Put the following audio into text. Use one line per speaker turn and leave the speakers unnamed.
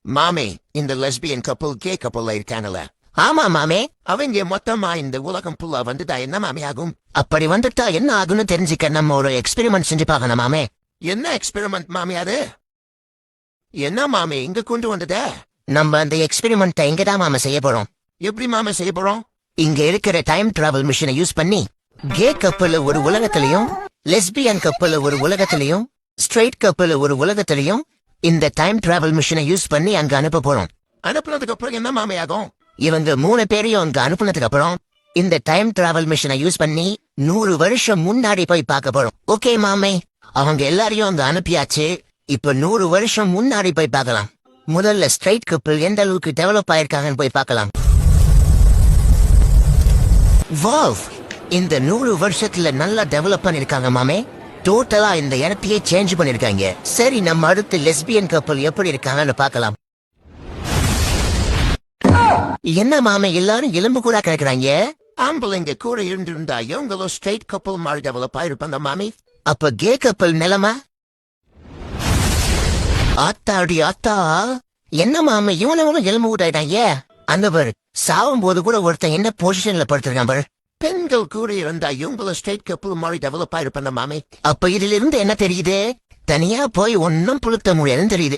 மாமே, இந்த லெஸ்பியன் கப்பல் கே கப்பல்ல இருக்கானல. ஆமா மாமே, அவங்க மொத்தமா இந்த உலகம் புல்லா வந்துட்டா என்ன மாமே ஆகும்? அப்படி வந்துட்டா என்ன ஆகும்னு தெரிஞ்சுக்க நம்ம ஒரு எக்ஸ்பெரிமெண்ட் செஞ்சு பார்க்கணும் மாமே. என்ன எக்ஸ்பெரிமெண்ட் மாமி அது? என்ன மாமே இங்க கொண்டு வந்தத? நம்ம அந்த எக்ஸ்பெரிமெண்ட்டை இங்கதான் மாமா செய்ய போறோம். எப்படி மாமா செய்ய போறோம்? இங்க இருக்கிற டைம் டிராவல் மிஷினை யூஸ் பண்ணி கே கப்பல் ஒரு உலகத்திலையும், லெஸ்பியன் கப்பல் ஒரு உலகத்திலையும், ஸ்ட்ரெயிட் கப்பல் ஒரு உலகத்திலையும் இந்த டைம் டிராவல் மிஷினை யூஸ் பண்ணி அங்க அனுப்ப போறோம். அனுப்புனதுக்கு அப்புறம் என்ன மாமே ஆகும்? இவங்க 3 பேரையும் அங்க அனுப்புனதுக்கு அப்புறம் இந்த டைம் டிராவல் மிஷினை யூஸ் பண்ணி 100 வருஷம் முன்னாடி போய் பார்க்க போறோம். ஓகே மாமே, அவங்க எல்லாரையும் அங்க அனுப்பியாச்சு. இப்ப 100 வருஷம் முன்னாடி போய் பார்க்கலாம். முதல்ல ஸ்ட்ரெயிட் கப்பல் எந்த அளவுக்கு டெவலப் ஆயிருக்காங்கன்னு போய் பார்க்கலாம். வாவ், இந்த 100 வருஷத்துல நல்லா டெவலப் பண்ணிருக்காங்க மாமே. டோட்டலா இந்த இடத்தையே சேஞ்ச் பண்ணிருக்காங்க. சரி, நம்ம அடுத்து லெஸ்பியன் கப்பல் எப்படி இருக்காங்கன்னு பார்க்கலாம். என்ன மாமே எல்லாரும் எலும்பு கூட கேட்கறாங்க? ஆம்பளைங்க கூட இருந்திருந்தா இவங்களும் ஸ்ட்ரெயிட் கப்பல் மாதிரி டெவலப் ஆயிருப்பாங்க மாமி. அப்ப கே கப்பல் நிலைமை? ஆத்தாடி ஆத்தா, என்ன மாமே இவனவங்களும் எலும்பு கூட ஆயிட்டாங்க. அந்த பாரு, சாவும் போது கூட ஒருத்தன் என்ன பொசிஷன்ல படுத்திருக்கான் பாரு. பெண்கள் கூட இருந்தா இவங்களும் ஸ்ட்ரெயிட் கப்பல் மாதிரி டெவலப் ஆயிருப்பாங்க மாமி. அப்ப இதுல இருந்து என்ன தெரியுது? தனியா போய் ஒன்னும் புழுத்த முடியாதுன்னு தெரியுது.